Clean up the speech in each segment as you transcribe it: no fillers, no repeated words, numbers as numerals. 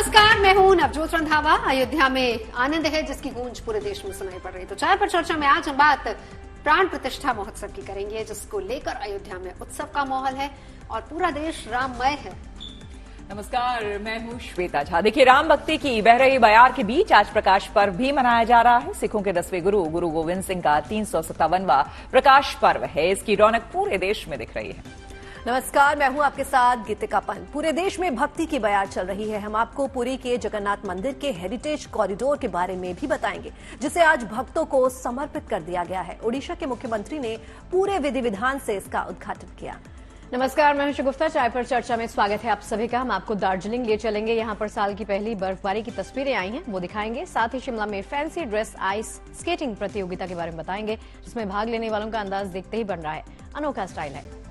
नमस्कार, मैं हूं नवजोत रंधावा। अयोध्या में आनंद है जिसकी गूंज पूरे देश में सुनाई पड़ रही। तो चाय पर चर्चा में आज हम बात प्राण प्रतिष्ठा महोत्सव की करेंगे, जिसको लेकर अयोध्या में उत्सव का माहौल है और पूरा देश राममय है। नमस्कार, मैं हूं श्वेता झा। देखिए, राम भक्ति की बह रही बयार के बीच आज प्रकाश पर्व भी मनाया जा रहा है। सिखों के 10वें गुरु गोविंद सिंह का 357वां प्रकाश पर्व है। इसकी रौनक पूरे देश में दिख रही है। नमस्कार, मैं हूं आपके साथ गीतिका पंत। पूरे देश में भक्ति की बयार चल रही है। हम आपको पुरी के जगन्नाथ मंदिर के हेरिटेज कॉरिडोर के बारे में भी बताएंगे, जिसे आज भक्तों को समर्पित कर दिया गया है। ओडिशा के मुख्यमंत्री ने पूरे विधि विधान से इसका उद्घाटन किया। नमस्कार, मैं हूं शगुफ्ता। चाय पर चर्चा में स्वागत है आप सभी का। हम आपको दार्जिलिंग ले चलेंगे। यहां पर साल की पहली बर्फबारी की तस्वीरें आई हैं, वो दिखाएंगे। साथ ही शिमला में फैंसी ड्रेस आइस स्केटिंग प्रतियोगिता के बारे में बताएंगे, जिसमें भाग लेने वालों का अंदाज देखते ही बन रहा है अनोखा स्टाइल है।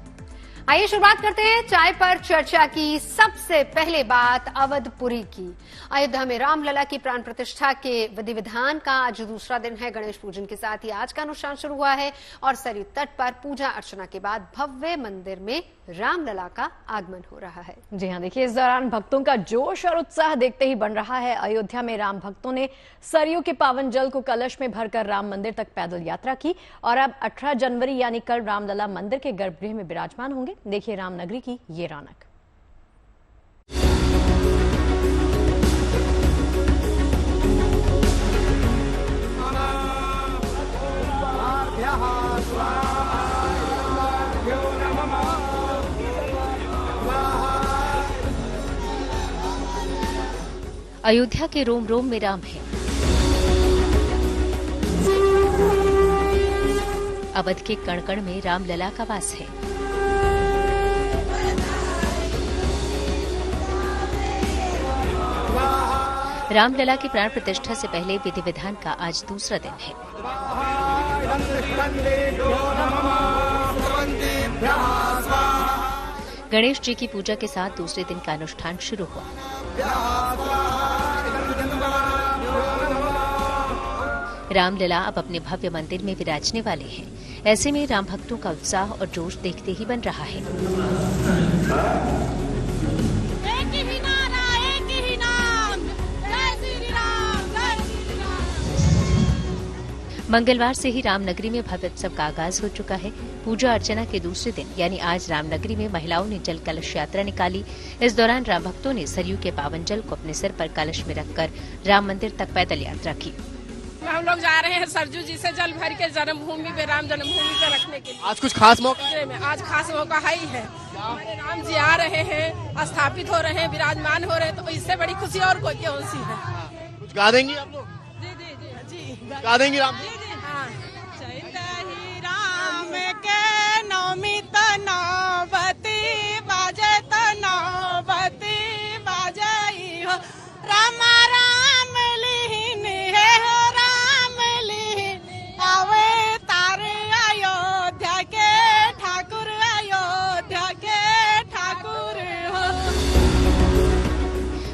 आइए शुरुआत करते हैं चाय पर चर्चा की। सबसे पहले बात अवधपुरी की। अयोध्या में रामलला की प्राण प्रतिष्ठा के विधि विधान का आज दूसरा दिन है। गणेश पूजन के साथ ही आज का अनुष्ठान शुरू हुआ है और सरयू तट पर पूजा अर्चना के बाद भव्य मंदिर में रामलला का आगमन हो रहा है। जी हाँ, देखिए, इस दौरान भक्तों का जोश और उत्साह देखते ही बन रहा है। अयोध्या में राम भक्तों ने सरयू के पावन जल को कलश में भरकर राम मंदिर तक पैदल यात्रा की और अब 18 जनवरी यानी कल रामलला मंदिर के गर्भगृह में विराजमान होंगे। देखिए रामनगरी की ये रौनक। अयोध्या के रोम रोम में राम है। अवध के कण कण में रामलला का वास है। रामलला की प्राण प्रतिष्ठा से पहले विधि विधान का आज दूसरा दिन है। गणेश जी की पूजा के साथ दूसरे दिन का अनुष्ठान शुरू हुआ। रामलला अब अपने भव्य मंदिर में विराजने वाले हैं। ऐसे में राम भक्तों का उत्साह और जोश देखते ही बन रहा है। मंगलवार से ही रामनगरी में भव्य उत्सव का आगाज हो चुका है। पूजा अर्चना के दूसरे दिन यानी आज रामनगरी में महिलाओं ने जल कलश यात्रा निकाली। इस दौरान राम भक्तों ने सरयू के पावन जल को अपने सिर पर कलश में रखकर राम मंदिर तक पैदल यात्रा की। हम लोग जा रहे हैं सरजू जी से जल भर के जन्मभूमि पे, राम जन्मभूमि पे रखने के लिए। आज कुछ खास मौका में आज खास मौका है ही है। हमारे राम जी आ रहे हैं, स्थापित हो रहे हैं, विराजमान हो रहे हैं, तो इससे बड़ी खुशी और कोई कौन सी है। कुछ गा देंगी आप लोग? जी जी जी जी गा देंगी राम जी? हाँ। चैतही राम के नौमी तनौबती बाजे तनौबती बाजई हो राम राम लीन है हो राम लीन आवे तारे अयोध्या के ठाकुर अयोध्या के ठाकुर हो।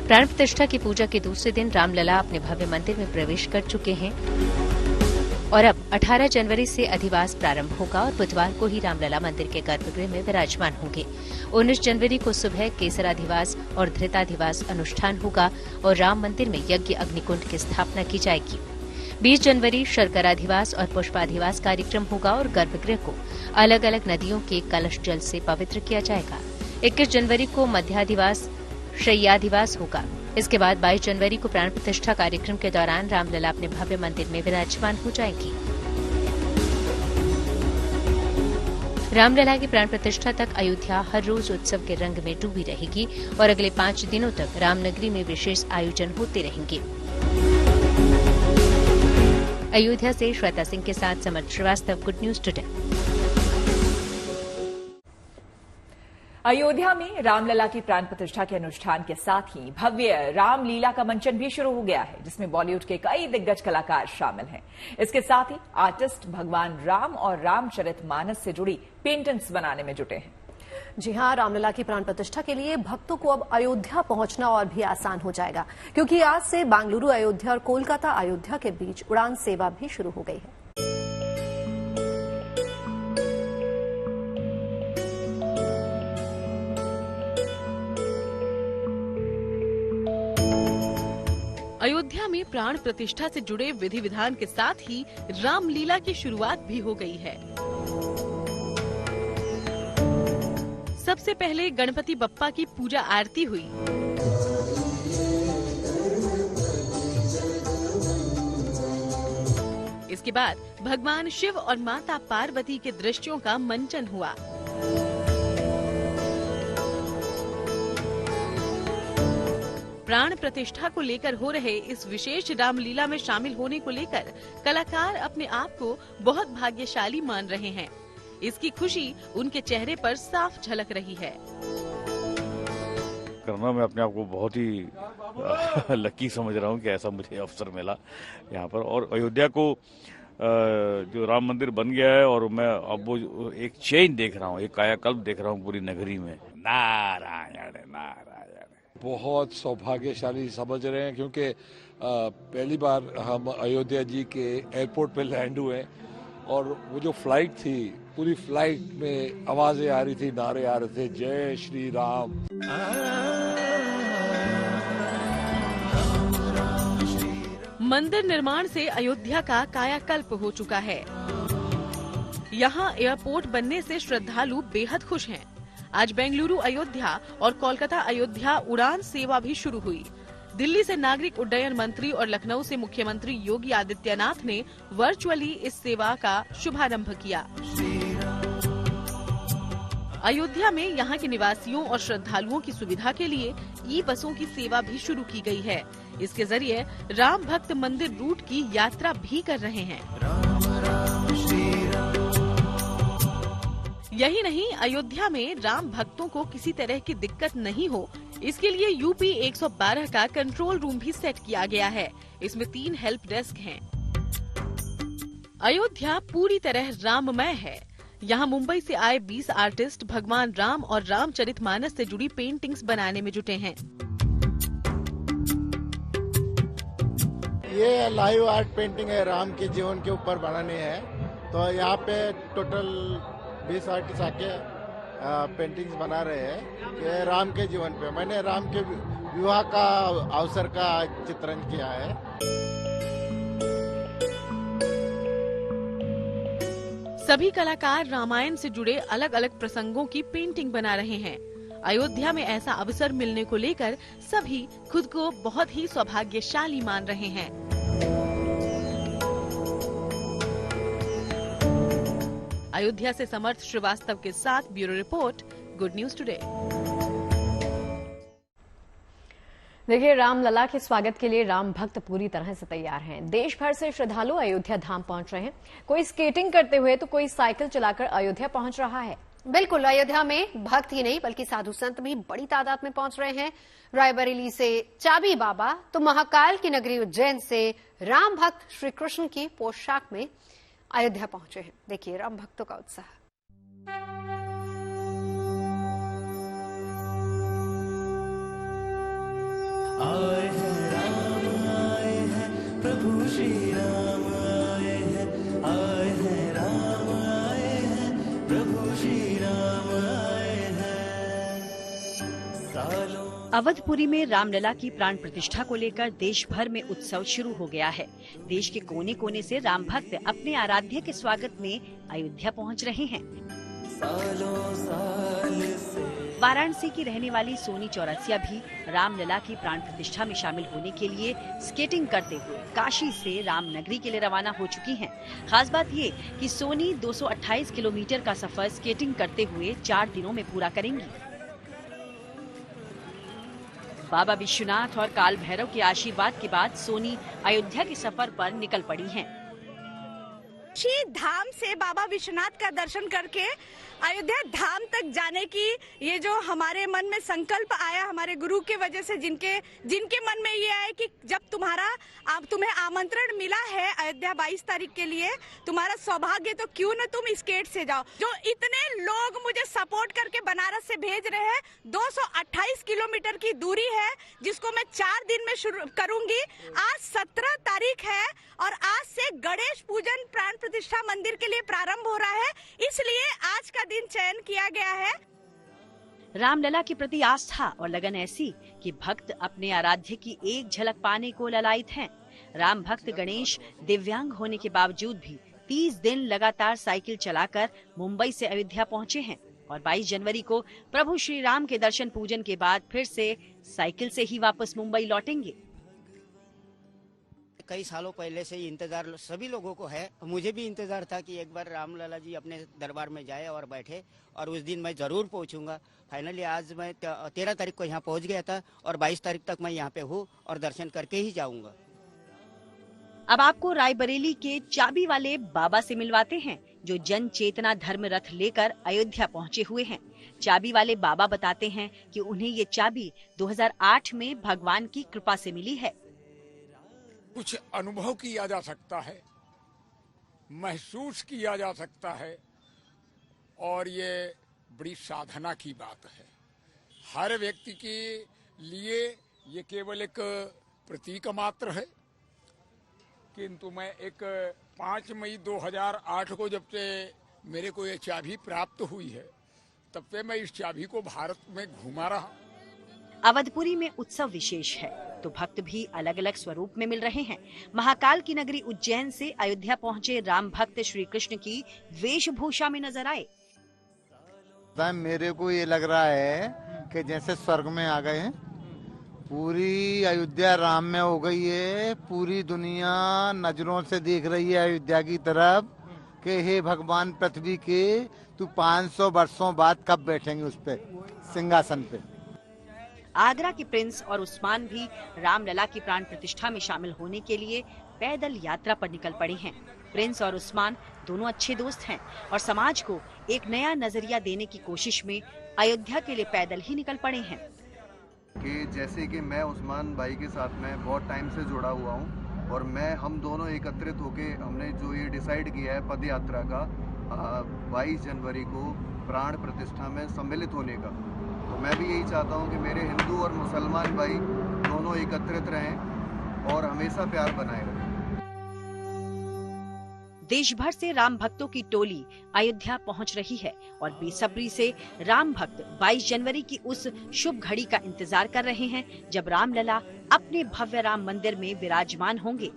प्राण प्रतिष्ठा की पूजा के दूसरे दिन रामलला अपने भव्य मंदिर में प्रवेश कर चुके हैं और अब 18 जनवरी से अधिवास प्रारंभ होगा और बुधवार को ही रामलला मंदिर के गर्भगृह में विराजमान होंगे। 19 जनवरी को सुबह केसराधिवास और धृताधिवास अनुष्ठान होगा और राम मंदिर में यज्ञ अग्निकुंड की स्थापना की जाएगी। 20 जनवरी शर्कराधिवास और पुष्पाधिवास कार्यक्रम होगा और गर्भगृह को अलग अलग नदियों के कलश जल से पवित्र किया जाएगा। 21 जनवरी को मध्याधिवास शय्याधिवास होगा। इसके बाद 22 जनवरी को प्राण प्रतिष्ठा कार्यक्रम के दौरान रामलला अपने भव्य मंदिर में विराजमान हो जाएंगी। रामलला की प्राण प्रतिष्ठा तक अयोध्या हर रोज उत्सव के रंग में डूबी रहेगी और अगले 5 दिनों तक रामनगरी में विशेष आयोजन होते रहेंगे। अयोध्या से श्वेता सिंह के साथ Samarth Srivastava, good news today. Ayodhya में रामलला की प्राण प्रतिष्ठा के अनुष्ठान के साथ ही भव्य रामलीला का मंचन भी शुरू हो गया है, जिसमें बॉलीवुड के कई दिग्गज कलाकार शामिल हैं। इसके साथ ही आर्टिस्ट भगवान राम और रामचरितमानस से जुड़ी पेंटिंग्स बनाने में जुटे हैं। जी हां, रामलला की प्राण प्रतिष्ठा के लिए भक्तों को अब अयोध्या पहुंचना और भी आसान हो जाएगा, क्योंकि आज से बेंगलुरु अयोध्या और कोलकाता अयोध्या के बीच उड़ान सेवा भी शुरू हो गई है। अयोध्या में प्राण प्रतिष्ठा से जुड़े विधि विधान के साथ ही रामलीला की शुरुआत भी हो गई है। सबसे पहले गणपति बप्पा की पूजा आरती हुई। इसके बाद भगवान शिव और माता पार्वती के दृश्यों का मंचन हुआ। प्राण प्रतिष्ठा को लेकर हो रहे इस विशेष रामलीला में शामिल होने को लेकर कलाकार अपने आप को बहुत भाग्यशाली मान रहे हैं। इसकी खुशी उनके चेहरे पर साफ झलक रही है। करना मैं अपने आप को बहुत ही लकी समझ रहा हूँ कि ऐसा मुझे अवसर मिला यहाँ पर। और अयोध्या को जो राम मंदिर बन गया है और मैं अब वो एक चेंज देख रहा हूँ, एक कायाकल्प देख रहा हूँ पूरी नगरी में। नारायण नारायण। बहुत सौभाग्यशाली समझ रहे हैं क्योंकि पहली बार हम अयोध्या जी के एयरपोर्ट पे लैंड हुए और वो जो फ्लाइट थी, पूरी फ्लाइट में आवाजें आ रही थी, नारे आ रहे थे, जय श्री राम। मंदिर निर्माण से अयोध्या का कायाकल्प हो चुका है। यहाँ एयरपोर्ट बनने से श्रद्धालु बेहद खुश हैं। आज बेंगलुरु अयोध्या और कोलकाता अयोध्या उड़ान सेवा भी शुरू हुई। दिल्ली से नागरिक उड्डयन मंत्री और लखनऊ से मुख्यमंत्री योगी आदित्यनाथ ने वर्चुअली इस सेवा का शुभारंभ किया। अयोध्या में यहाँ के निवासियों और श्रद्धालुओं की सुविधा के लिए ई बसों की सेवा भी शुरू की गई है। इसके जरिए राम भक्त मंदिर रूट की यात्रा भी कर रहे हैं। यही नहीं, अयोध्या में राम भक्तों को किसी तरह की दिक्कत नहीं हो, इसके लिए यूपी 112 का कंट्रोल रूम भी सेट किया गया है। इसमें 3 हेल्प डेस्क हैं। अयोध्या पूरी तरह राममय है। यहाँ मुंबई से आए 20 आर्टिस्ट भगवान राम और रामचरितमानस से जुड़ी पेंटिंग्स बनाने में जुटे हैं। ये लाइव आर्ट पेंटिंग है, राम के जीवन के ऊपर बनानी है। तो यहाँ पे टोटल 20 आर्टिस्ट आके पेंटिंग्स बना रहे हैं कि राम के जीवन पे। मैंने राम के विवाह का अवसर का चित्रण किया है। सभी कलाकार रामायण से जुड़े अलग अलग प्रसंगों की पेंटिंग बना रहे हैं। अयोध्या में ऐसा अवसर मिलने को लेकर सभी खुद को बहुत ही सौभाग्यशाली मान रहे हैं। अयोध्या से समर्थ श्रीवास्तव के साथ bureau report, good news today. देखिए, रामलला के स्वागत के लिए राम भक्त पूरी तरह से तैयार हैं। देश भर से श्रद्धालु अयोध्या धाम पहुंच रहे हैं। कोई स्केटिंग करते हुए तो कोई साइकिल चलाकर अयोध्या पहुंच रहा है। बिल्कुल, अयोध्या में भक्त ही नहीं बल्कि साधु संत भी बड़ी तादाद में पहुंच रहे हैं। रायबरेली से चाबी बाबा तो महाकाल की नगरी उज्जैन से राम भक्त श्री कृष्ण की पोशाक में अयोध्या पहुंचे हैं। देखिए राम भक्तों का उत्साह। आए हैं राम आए हैं, प्रभु श्री राम आए हैं, आए हैं राम आए हैं, प्रभु श्री राम आए हैं। सालों अवधपुरी में रामलला की प्राण प्रतिष्ठा को लेकर देश भर में उत्सव शुरू हो गया है। देश के कोने कोने से राम भक्त अपने आराध्य के स्वागत में अयोध्या पहुंच रहे हैं। सालों साल से वाराणसी की रहने वाली सोनी चौरसिया भी रामलला की प्राण प्रतिष्ठा में शामिल होने के लिए स्केटिंग करते हुए काशी से रामनगरी के लिए रवाना हो चुकी हैं। खास बात ये कि सोनी 228 किलोमीटर का सफर स्केटिंग करते हुए 4 दिनों में पूरा करेंगी। बाबा विश्वनाथ और काल भैरव के आशीर्वाद के बाद सोनी अयोध्या के सफर पर निकल पड़ी हैं। काशी धाम से बाबा विश्वनाथ का दर्शन करके अयोध्या धाम तक जाने की ये जो हमारे मन में संकल्प आया, हमारे गुरु के वजह से जिनके मन में ये आया कि जब तुम्हें आमंत्रण मिला है अयोध्या 22 तारीख के लिए, तुम्हारा सौभाग्य तो क्यों न तुम स्केट से जाओ। जो इतने लोग मुझे सपोर्ट करके बनारस से भेज रहे हैं, 228 किलोमीटर की दूरी है जिसको मैं 4 दिन में शुरू करूंगी। आज 17 तारीख है और आज से गणेश पूजन प्राण प्रतिष्ठा मंदिर के लिए प्रारंभ हो रहा है, इसलिए आज का दिन चयन किया गया है। रामलला के प्रति आस्था और लगन ऐसी कि भक्त अपने आराध्य की एक झलक पाने को ललायित हैं। राम भक्त गणेश दिव्यांग होने के बावजूद भी 30 दिन लगातार साइकिल चलाकर मुंबई से अयोध्या पहुंचे हैं और 22 जनवरी को प्रभु श्री राम के दर्शन पूजन के बाद फिर से साइकिल से ही वापस मुंबई लौटेंगे। कई सालों पहले से ही इंतजार सभी लोगों को है, मुझे भी इंतजार था कि एक बार रामलला जी अपने दरबार में जाए और बैठे, और उस दिन मैं जरूर पहुंचूंगा। फाइनली आज मैं 13 तारीख को यहाँ पहुंच गया था और 22 तारीख तक मैं यहाँ पे हूँ और दर्शन करके ही जाऊंगा। अब आपको रायबरेली के चाबी वाले बाबा से मिलवाते हैं जो जन चेतना धर्म रथ लेकर अयोध्या पहुंचे हुए हैं। चाबी वाले बाबा बताते हैं कि उन्हें ये चाबी 2008 में भगवान की कृपा से मिली है। कुछ अनुभव किया जा सकता है, महसूस किया जा सकता है, और ये बड़ी साधना की बात है। हर व्यक्ति के लिए ये केवल एक प्रतीक मात्र है, किंतु मैं एक 5 मई 2008 को जब से मेरे को ये चाबी प्राप्त हुई है, तब से मैं इस चाबी को भारत में घुमा रहा। अवधपुरी में उत्सव विशेष है तो भक्त भी अलग अलग स्वरूप में मिल रहे हैं। महाकाल की नगरी उज्जैन से अयोध्या पहुंचे राम भक्त श्री कृष्ण की वेशभूषा में नजर आए। मेरे को ये लग रहा है कि जैसे स्वर्ग में आ गए हैं। पूरी अयोध्या राम में हो गई है। पूरी दुनिया नजरों से देख रही है अयोध्या की तरफ कि हे भगवान पृथ्वी के, तू 500 वर्षों बाद कब बैठेंगे उस पे सिंहासन पे। आगरा के प्रिंस और उस्मान भी रामलला की प्राण प्रतिष्ठा में शामिल होने के लिए पैदल यात्रा पर निकल पड़े हैं। प्रिंस और उस्मान दोनों अच्छे दोस्त हैं और समाज को एक नया नजरिया देने की कोशिश में अयोध्या के लिए पैदल ही निकल पड़े हैं। कि जैसे कि मैं उस्मान भाई के साथ में बहुत टाइम से जुड़ा हुआ हूँ और हम दोनों एकत्रित होके हमने जो ये डिसाइड किया है पद यात्रा का 22 जनवरी को प्राण प्रतिष्ठा में सम्मिलित होने का, तो मैं भी यही चाहता हूँ कि मेरे हिंदू और मुसलमान भाई दोनों एकत्रित रहें और हमेशा प्यार बनाए रखें। देश भर से राम भक्तों की टोली अयोध्या पहुंच रही है और बेसब्री से राम भक्त 22 जनवरी की उस शुभ घड़ी का इंतजार कर रहे हैं जब रामलला अपने भव्य राम मंदिर में विराजमान होंगे।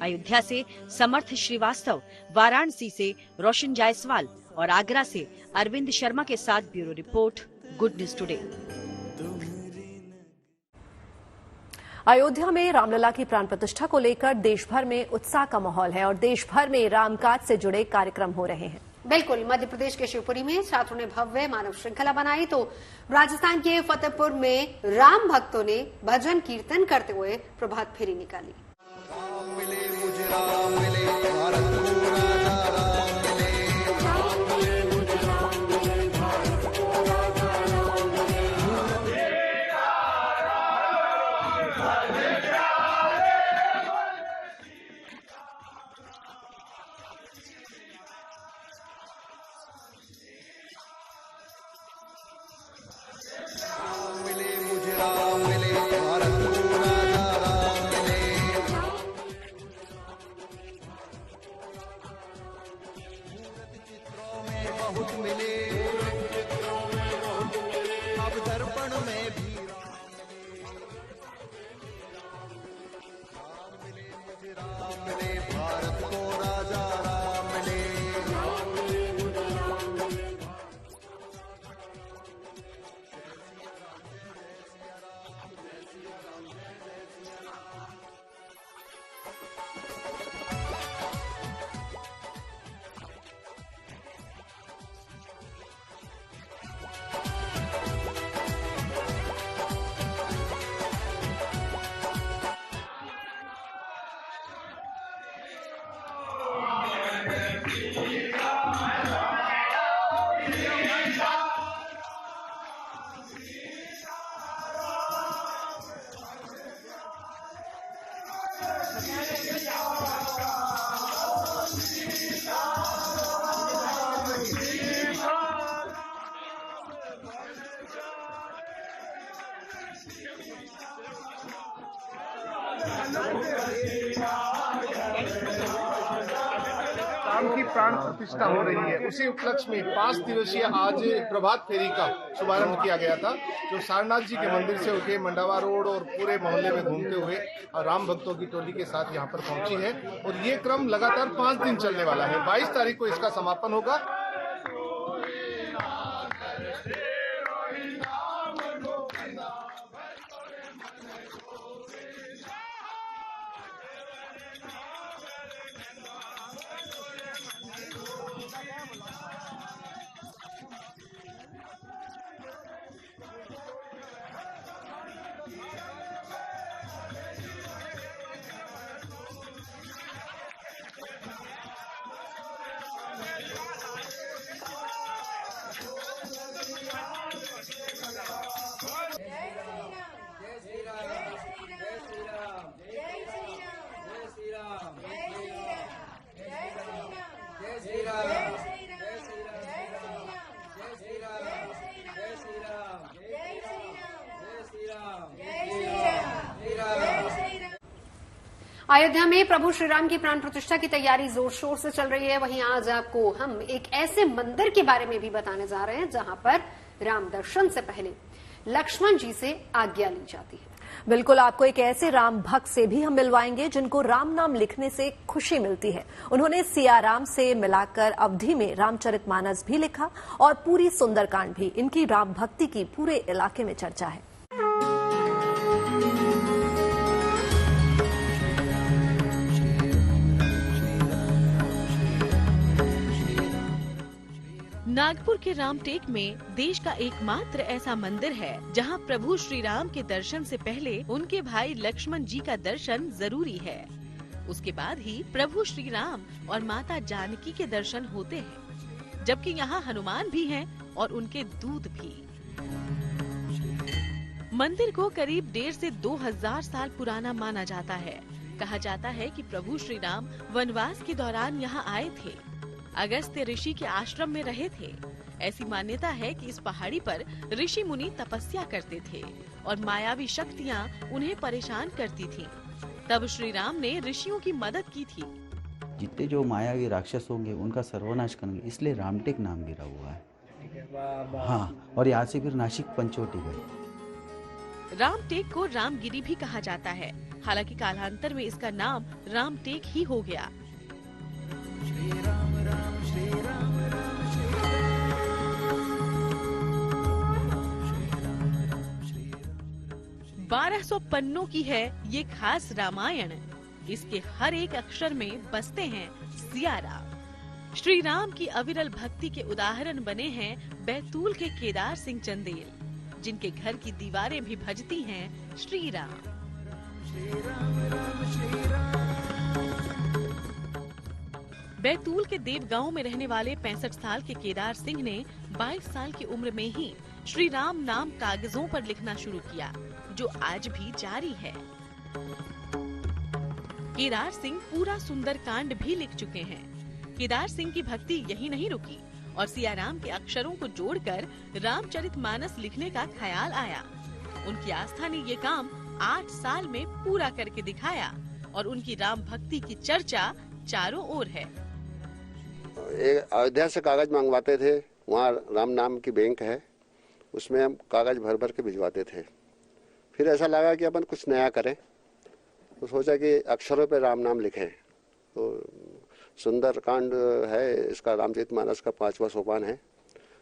अयोध्या से समर्थ श्रीवास्तव, वाराणसी से रोशन जायसवाल और आगरा से अरविंद शर्मा के साथ bureau report, good news today. Ayodhya में रामलला की प्राण प्रतिष्ठा को लेकर देश भर में उत्साह का माहौल है और देश भर में रामकाज से जुड़े कार्यक्रम हो रहे हैं। बिल्कुल, मध्य प्रदेश के शिवपुरी में छात्रों ने भव्य मानव श्रृंखला बनाई तो राजस्थान के फतेहपुर में राम भक्तों ने भजन कीर्तन करते हुए प्रभात फेरी निकाली। राम मिले मुझे, राम मिले, भारत को राजा राम मिले, राम मिले मुझे, राम मिले, भारत को राजा राम मिले। राम मिले मुझे, राम मिले, भारत को राजा राम मिले। चित्रों में बहुत मिले, अब दर्पण में भी राम मिले मुझे, राम मिले, भारत को राजा राम मिले। राम मिले मुझे, राम मिले। राम की प्राण प्रतिष्ठा हो रही है, उसी उपलक्ष्य में 5 दिवसीय आज प्रभात फेरी का शुभारंभ किया गया था, जो सारनाथ जी के मंदिर से होके मंडावा रोड और पूरे मोहल्ले में घूमते हुए राम भक्तों की टोली के साथ यहाँ पर पहुंची है। और ये क्रम लगातार 5 दिन चलने वाला है। 22 तारीख को इसका समापन होगा। अयोध्या में प्रभु श्रीराम की प्राण प्रतिष्ठा की तैयारी जोर शोर से चल रही है। वहीं आज आपको हम एक ऐसे मंदिर के बारे में भी बताने जा रहे हैं जहां पर राम दर्शन से पहले लक्ष्मण जी से आज्ञा ली जाती है। बिल्कुल, आपको एक ऐसे राम भक्त से भी हम मिलवाएंगे जिनको राम नाम लिखने से खुशी मिलती है। उन्होंने सिया राम से मिलाकर अवधि में रामचरितमानस भी लिखा और पूरी सुंदरकांड भी। इनकी राम भक्ति की पूरे इलाके में चर्चा है। नागपुर के रामटेक में देश का एकमात्र ऐसा मंदिर है जहां प्रभु श्री राम के दर्शन से पहले उनके भाई लक्ष्मण जी का दर्शन जरूरी है। उसके बाद ही प्रभु श्री राम और माता जानकी के दर्शन होते हैं, जबकि यहाँ हनुमान भी हैं और उनके दूत भी। मंदिर को करीब 1.5 से 2000 साल पुराना माना जाता है। कहा जाता है कि प्रभु श्री राम वनवास के दौरान यहाँ आए थे, अगस्त्य ऋषि के आश्रम में रहे थे। ऐसी मान्यता है कि इस पहाड़ी पर ऋषि मुनि तपस्या करते थे और मायावी शक्तियाँ उन्हें परेशान करती थीं। तब श्री राम ने ऋषियों की मदद की थी। जितने जो मायावी राक्षस होंगे उनका सर्वनाश करेंगे, इसलिए रामटेक नाम गिरा हुआ है। हाँ, और यहाँ से फिर नासिक पंचवटी गए। रामटेक को रामगिरी भी कहा जाता है। हालांकि कालांतर में इसका नाम रामटेक ही हो गया। 1200 पन्नों की है ये खास रामायण। इसके हर एक अक्षर में बसते हैं सिया राम। श्री राम की अविरल भक्ति के उदाहरण बने हैं बैतूल के केदार सिंह चंदेल, जिनके घर की दीवारें भी भजती हैं श्री राम। बैतूल के देवगांव में रहने वाले 65 साल के केदार सिंह ने 22 साल की उम्र में ही श्री राम नाम कागजों पर लिखना शुरू किया, जो आज भी जारी है। केदार सिंह पूरा सुंदरकांड भी लिख चुके हैं। केदार सिंह की भक्ति यही नहीं रुकी और सिया राम के अक्षरों को जोड़कर रामचरितमानस लिखने का ख्याल आया। उनकी आस्था ने ये काम 8 साल में पूरा करके दिखाया और उनकी राम भक्ति की चर्चा चारों ओर है। अयोध्या से कागज मंगवाते थे, वहाँ राम नाम की बैंक है, उसमें हम कागज भर भर के भिजवाते थे। फिर ऐसा लगा कि अपन कुछ नया करें, तो सोचा कि अक्षरों पे राम नाम लिखें। तो सुंदरकांड है, इसका रामचरितमानस का 5वां सोपान है,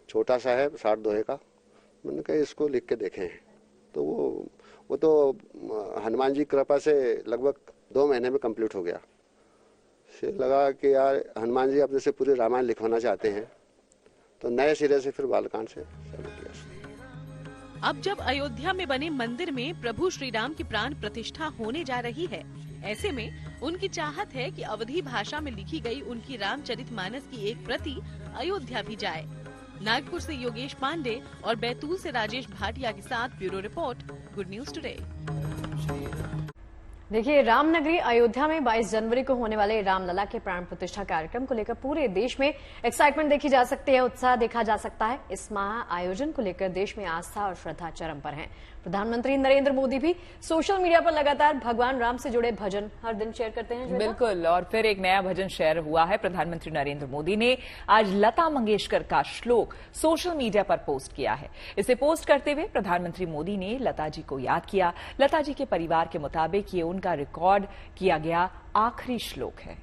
छोटा सा है 60 दोहे का। मैंने कहा इसको लिख के देखें। तो वो तो हनुमान जी कृपा से लगभग 2 महीने में कंप्लीट हो गया। फिर लगा कि यार हनुमान जी अपने से पूरे रामायण लिखवाना चाहते हैं, तो नए सिरे से फिर बालकांड से शुरू किया। अब जब अयोध्या में बने मंदिर में प्रभु श्री राम की प्राण प्रतिष्ठा होने जा रही है, ऐसे में उनकी चाहत है कि अवधी भाषा में लिखी गई उनकी रामचरितमानस की एक प्रति अयोध्या भी जाए। नागपुर से योगेश पांडे और बैतूल से राजेश भाटिया के साथ bureau report, good news today. देखिए, रामनगरी अयोध्या में 22 जनवरी को होने वाले रामलला के प्राण प्रतिष्ठा कार्यक्रम को लेकर पूरे देश में एक्साइटमेंट देखी जा सकती है, उत्साह देखा जा सकता है। इस महा आयोजन को लेकर देश में आस्था और श्रद्धा चरम पर है। प्रधानमंत्री नरेंद्र मोदी भी सोशल मीडिया पर लगातार भगवान राम से जुड़े भजन हर दिन शेयर करते हैं। बिल्कुल, और फिर एक नया भजन शेयर हुआ है। प्रधानमंत्री नरेंद्र मोदी ने आज लता मंगेशकर का श्लोक सोशल मीडिया पर पोस्ट किया है। इसे पोस्ट करते हुए प्रधानमंत्री मोदी ने लता जी को याद किया। लता जी के परिवार के मुताबिक ये उनका रिकॉर्ड किया गया आखिरी श्लोक है।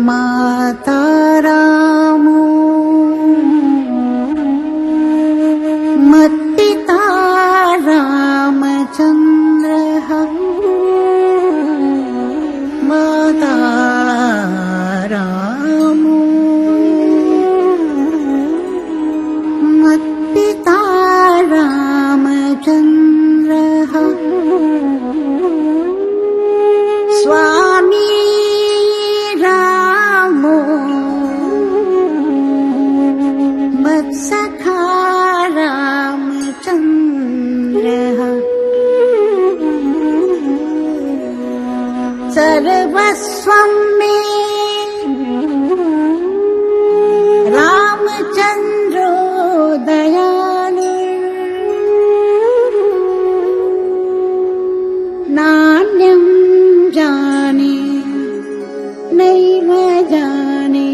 माता रामो मत्पिता रामचन्द्रः माता रामो मत्पिता रामचन्द्रः स्वामी मत्सखा रामचन्द्रः सर्वस्वं मे रामचन्द्रो दयालु नान्यं जाने नैव जाने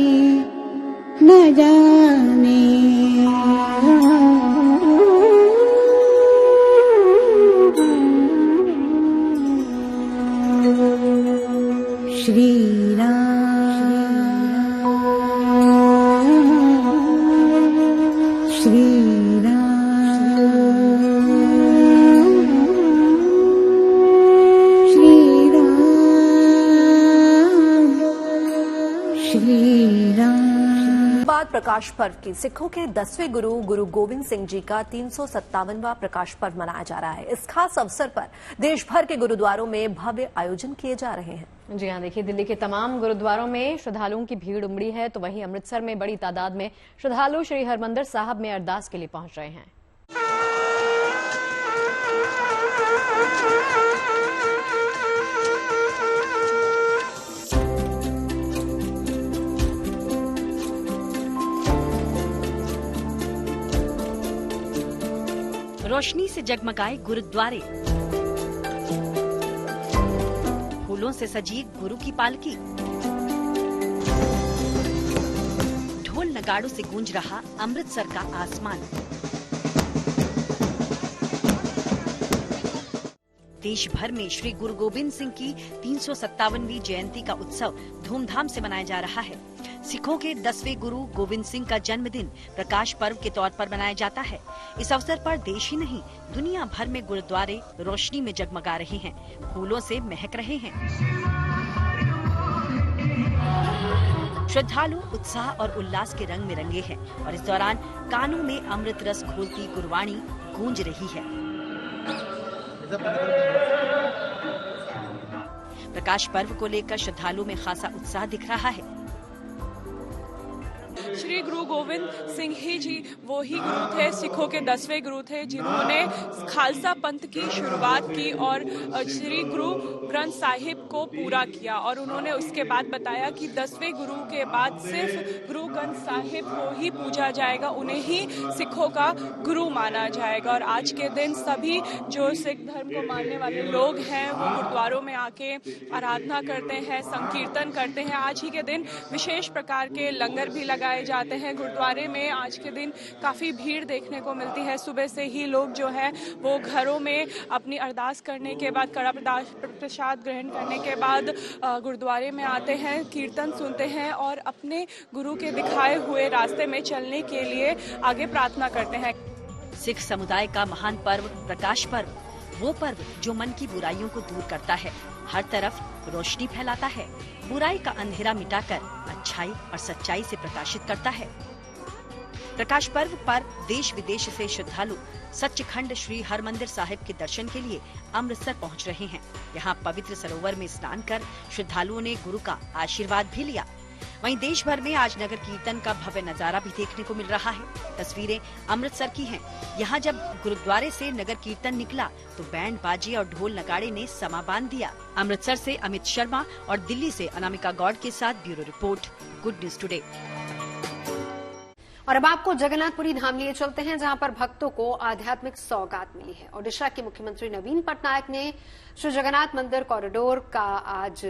न जाने। श्री राम श्री राम श्री राम श्री राम। बाद प्रकाश पर्व की सिखों के 10वें गुरु गुरु गोविंद सिंह जी का 357वां प्रकाश पर्व मनाया जा रहा है। इस खास अवसर पर देश भर के गुरुद्वारों में भव्य आयोजन किए जा रहे हैं। जी हाँ, देखिए दिल्ली के तमाम गुरुद्वारों में श्रद्धालुओं की भीड़ उमड़ी है, तो वहीं अमृतसर में बड़ी तादाद में श्रद्धालु श्री हरमंदिर साहब में अरदास के लिए पहुंच रहे हैं। रोशनी से जगमगाए गुरुद्वारे, फूलों से सजी गुरु की पालकी, ढोल नगाड़ों से गूंज रहा अमृतसर का आसमान। देश भर में श्री गुरु गोविंद सिंह की 357वीं जयंती का उत्सव धूमधाम से मनाया जा रहा है। सिखों के 10वें गुरु गोविंद सिंह का जन्मदिन प्रकाश पर्व के तौर पर मनाया जाता है। इस अवसर पर देश ही नहीं दुनिया भर में गुरुद्वारे रोशनी में जगमगा रहे हैं, फूलों से महक रहे हैं। श्रद्धालु उत्साह और उल्लास के रंग में रंगे हैं और इस दौरान कानों में अमृत रस घोलती गुरबाणी गूंज रही है। प्रकाश पर्व को लेकर श्रद्धालुओं में खासा उत्साह दिख रहा है। श्री गुरु गोविंद सिंह ही जी वो ही गुरु थे, सिखों के 10वें गुरु थे, जिन्होंने खालसा पंथ की शुरुआत की और श्री गुरु ग्रंथ साहिब को पूरा किया। और उन्होंने उसके बाद बताया कि 10वें गुरु के बाद सिर्फ गुरु ग्रंथ साहिब को ही पूजा जाएगा, उन्हें ही सिखों का गुरु माना जाएगा। और आज के दिन सभी जो सिख धर्म को मानने वाले लोग हैं वो गुरुद्वारों में आके आराधना करते हैं, संकीर्तन करते हैं। आज ही के दिन विशेष प्रकार के लंगर भी लगाए जाते हैं। गुरुद्वारे में आज के दिन काफी भीड़ देखने को मिलती है। सुबह से ही लोग जो है वो घरों में अपनी अरदास करने के बाद, कड़ा प्रसाद ग्रहण करने के बाद गुरुद्वारे में आते हैं, कीर्तन सुनते हैं और अपने गुरु के दिखाए हुए रास्ते में चलने के लिए आगे प्रार्थना करते हैं। सिख समुदाय का महान पर्व प्रकाश पर्व, वो पर्व जो मन की बुराइयों को दूर करता है, हर तरफ रोशनी फैलाता है, बुराई का अंधेरा मिटाकर अच्छाई और सच्चाई से प्रकाशित करता है। प्रकाश पर्व पर देश विदेश से श्रद्धालु सच्चखंड श्री हरमंदिर साहिब के दर्शन के लिए अमृतसर पहुंच रहे हैं। यहाँ पवित्र सरोवर में स्नान कर श्रद्धालुओं ने गुरु का आशीर्वाद भी लिया। वहीं देश भर में आज नगर कीर्तन का भव्य नजारा भी देखने को मिल रहा है। तस्वीरें अमृतसर की हैं। यहाँ जब गुरुद्वारे से नगर कीर्तन निकला तो बैंड बाजे और ढोल नगाड़े ने समा बांध दिया। अमृतसर से अमित शर्मा और दिल्ली से अनामिका गौड़ के साथ bureau report, good news today. और अब आपको जगन्नाथपुरी धाम लिए चलते हैं, जहां पर भक्तों को आध्यात्मिक सौगात मिली है। ओडिशा के मुख्यमंत्री नवीन पटनायक ने श्री जगन्नाथ मंदिर कॉरिडोर का आज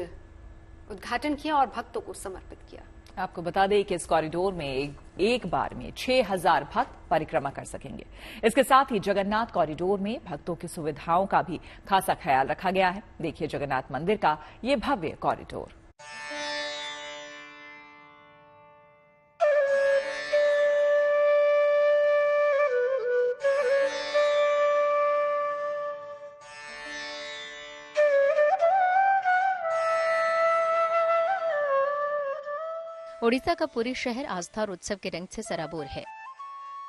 उद्घाटन किया और भक्तों को समर्पित किया। आपको बता दें कि इस कॉरिडोर में एक बार में 6000 भक्त परिक्रमा कर सकेंगे। इसके साथ ही जगन्नाथ कॉरिडोर में भक्तों की सुविधाओं का भी खासा ख्याल रखा गया है। देखिए जगन्नाथ मंदिर का ये भव्य कॉरिडोर। ओडिशा का पूरी शहर आस्था और उत्सव के रंग से सराबोर है।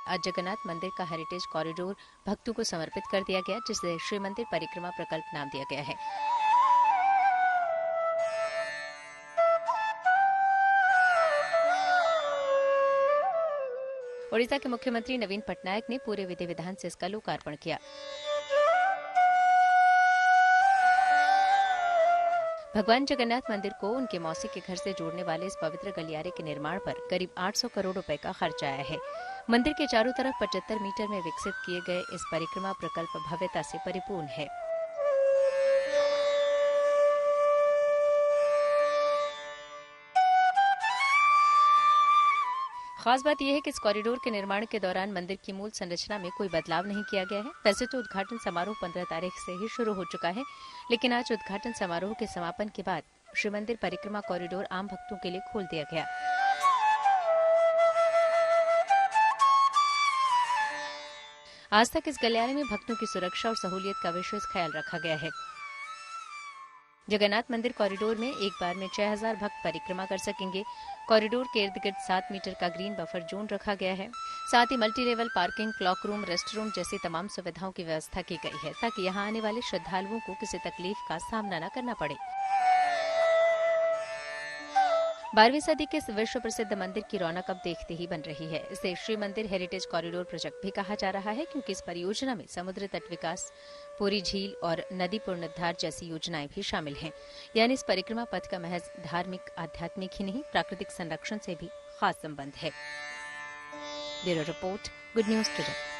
आज जगन्नाथ मंदिर का हेरिटेज कॉरिडोर भक्तों को समर्पित कर दिया गया, जिसे श्री मंदिर परिक्रमा प्रकल्प नाम दिया गया है। ओडिशा के मुख्यमंत्री नवीन पटनायक ने पूरे विधि विधान से इसका लोकार्पण किया। भगवान जगन्नाथ मंदिर को उनके मौसी के घर से जोड़ने वाले इस पवित्र गलियारे के निर्माण पर करीब 800 करोड़ रुपए का खर्च आया है। मंदिर के चारों तरफ 75 मीटर में विकसित किए गए इस परिक्रमा प्रकल्प भव्यता से परिपूर्ण है। खास बात यह है कि इस कॉरिडोर के निर्माण के दौरान मंदिर की मूल संरचना में कोई बदलाव नहीं किया गया है। वैसे तो उद्घाटन समारोह 15 तारीख से ही शुरू हो चुका है, लेकिन आज उद्घाटन समारोह के समापन के बाद श्री मंदिर परिक्रमा कॉरिडोर आम भक्तों के लिए खोल दिया गया। आज तक इस गलियारे में भक्तों की सुरक्षा और सहूलियत का विशेष ख्याल रखा गया है। जगन्नाथ मंदिर कॉरिडोर में एक बार में 6000 भक्त परिक्रमा कर सकेंगे। कॉरिडोर के इर्द गिर्द 7 मीटर का ग्रीन बफर जोन रखा गया है। साथ ही multi level parking, clock room, rest room जैसी तमाम सुविधाओं की व्यवस्था की गई है, ताकि यहां आने वाले श्रद्धालुओं को किसी तकलीफ का सामना न करना पड़े। 12वीं सदी के इस विश्व प्रसिद्ध मंदिर की रौनक अब देखते ही बन रही है। इसे श्री मंदिर हेरिटेज कॉरिडोर प्रोजेक्ट भी कहा जा रहा है, क्योंकि इस परियोजना में समुद्र तट विकास, पूरी झील और नदी पुनरुद्धार जैसी योजनाएं भी शामिल हैं। यानी इस परिक्रमा पथ का महज धार्मिक, आध्यात्मिक ही नहीं, प्राकृतिक संरक्षण से भी खास संबंध है। Bureau report, good news today.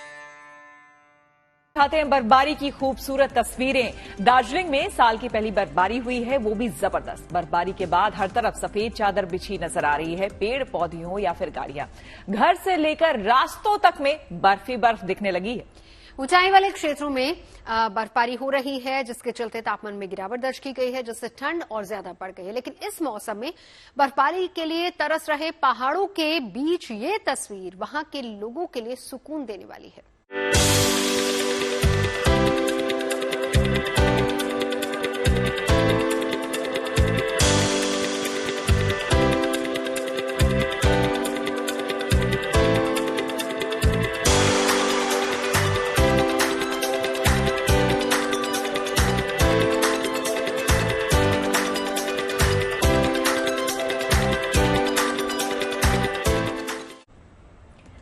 दिखाते हैं बर्फबारी की खूबसूरत तस्वीरें। दार्जिलिंग में साल की पहली बर्फबारी हुई है, वो भी जबरदस्त। बर्फबारी के बाद हर तरफ सफेद चादर बिछी नजर आ रही है। पेड़ पौधे हो या फिर गाड़ियां, घर से लेकर रास्तों तक में बर्फ ही बर्फ दिखने लगी है। ऊंचाई वाले क्षेत्रों में बर्फबारी हो रही है, जिसके चलते तापमान में गिरावट दर्ज की गई है, जिससे ठंड और ज्यादा बढ़ गई है। लेकिन इस मौसम में बर्फबारी के लिए तरस रहे पहाड़ों के बीच ये तस्वीर वहां के लोगों के लिए सुकून देने वाली है।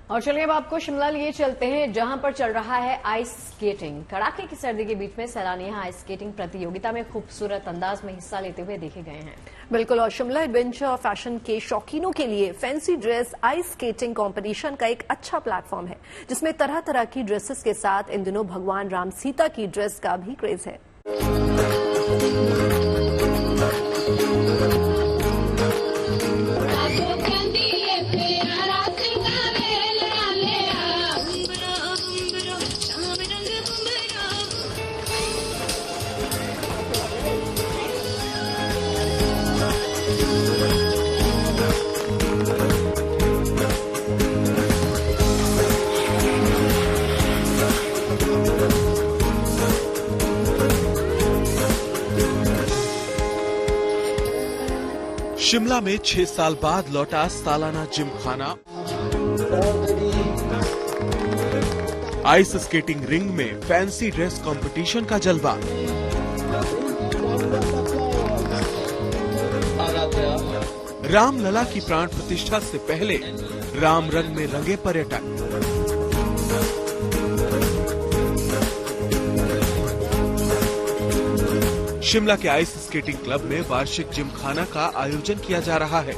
और चलिए अब आपको शिमला लिए चलते हैं, जहां पर चल रहा है आइस स्केटिंग। कड़ाके की सर्दी के बीच में सैलानी यहां आइस स्केटिंग प्रतियोगिता में खूबसूरत अंदाज में हिस्सा लेते हुए देखे गए हैं। बिल्कुल, और शिमला एडवेंचर और फैशन के शौकीनों के लिए fancy dress ice skating competition का एक अच्छा प्लेटफॉर्म है, जिसमें तरह तरह की ड्रेसेस के साथ इन दिनों भगवान राम सीता की ड्रेस का भी क्रेज है। शिमला में 6 साल बाद लौटा सालाना जिम खाना। आइस स्केटिंग रिंग में फैंसी ड्रेस कंपटीशन का जलवा। रामलला की प्राण प्रतिष्ठा से पहले राम रंग में रंगे पर्यटक। शिमला के आइस स्केटिंग क्लब में वार्षिक जिमखाना का आयोजन किया जा रहा है।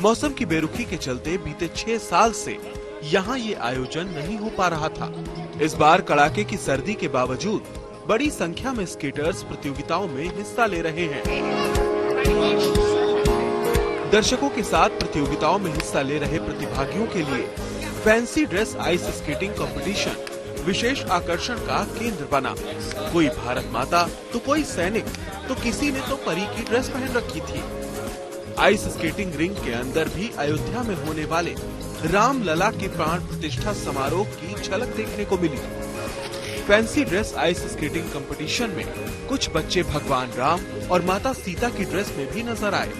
मौसम की बेरुखी के चलते बीते 6 साल से यहाँ ये आयोजन नहीं हो पा रहा था। इस बार कड़ाके की सर्दी के बावजूद बड़ी संख्या में स्केटर्स प्रतियोगिताओं में हिस्सा ले रहे हैं। दर्शकों के साथ प्रतियोगिताओं में हिस्सा ले रहे प्रतिभागियों के लिए fancy dress ice skating competition विशेष आकर्षण का केंद्र बना। कोई भारत माता तो कोई सैनिक तो किसी ने तो परी की ड्रेस पहन रखी थी। आइस स्केटिंग रिंग के अंदर भी अयोध्या में होने वाले रामलला के प्राण प्रतिष्ठा समारोह की झलक देखने को मिली। Fancy dress ice skating competition में कुछ बच्चे भगवान राम और माता सीता की ड्रेस में भी नजर आए।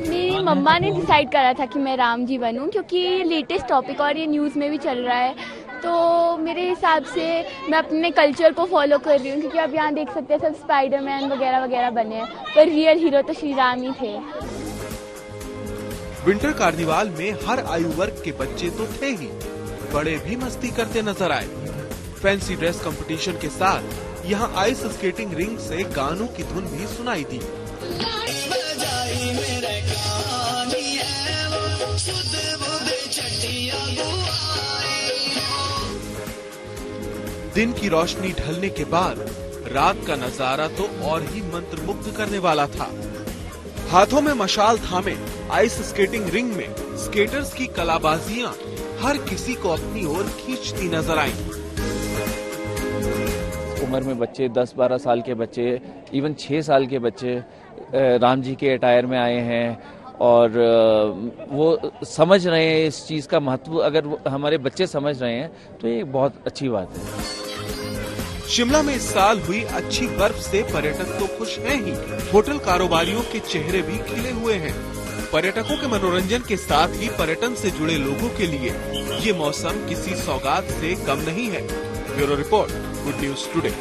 मेरी मम्मा ने डिसाइड करा था कि मैं राम जी बनूं, क्योंकि ये लेटेस्ट टॉपिक और ये न्यूज़ में भी चल रहा है, तो मेरे हिसाब से मैं अपने कल्चर को फॉलो कर रही हूँ। क्योंकि आप यहाँ देख सकते हैं सब स्पाइडरमैन वगैरह वगैरह बने हैं, पर रियल हीरो तो श्री राम ही थे। विंटर कार्निवाल में हर आयु वर्ग के बच्चे तो थे ही, बड़े भी मस्ती करते नजर आए। फैंसी ड्रेस कंपटीशन के साथ यहाँ आइस स्केटिंग रिंग से गानों की धुन भी सुनाई दी। दिन की रोशनी ढलने के बाद रात का नजारा तो और ही मंत्रमुग्ध करने वाला था। हाथों में मशाल थामे आइस स्केटिंग रिंग में स्केटर्स की कलाबाजियां हर किसी को अपनी ओर खींचती नजर आईं। उम्र में बच्चे 10-12 साल के बच्चे, इवन 6 साल के बच्चे राम जी के अटायर में आए हैं और वो समझ रहे हैं इस चीज का महत्व। अगर हमारे बच्चे समझ रहे हैं तो ये बहुत अच्छी बात है। शिमला में इस साल हुई अच्छी बर्फ से पर्यटक तो खुश हैं ही, होटल कारोबारियों के चेहरे भी खिले हुए हैं। पर्यटकों के मनोरंजन के साथ ही पर्यटन से जुड़े लोगों के लिए ये मौसम किसी सौगात से कम नहीं है। Bureau report, good news today.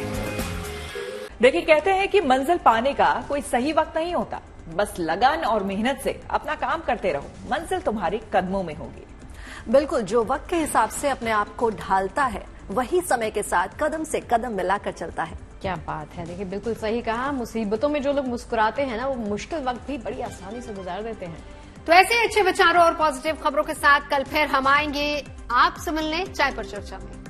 देखिए, कहते हैं कि मंजिल पाने का कोई सही वक्त नहीं होता, बस लगन और मेहनत से अपना काम करते रहो, मंजिल तुम्हारे कदमों में होगी। बिल्कुल, जो वक्त के हिसाब से अपने आप को ढालता है वही समय के साथ कदम से कदम मिलाकर चलता है। क्या बात है। देखिए, बिल्कुल सही कहा। मुसीबतों में जो लोग मुस्कुराते हैं ना, वो मुश्किल वक्त भी बड़ी आसानी से गुजार देते हैं। तो ऐसे अच्छे विचारों और पॉजिटिव खबरों के साथ कल फिर हम आएंगे आपसे मिलने चाय पर चर्चा में।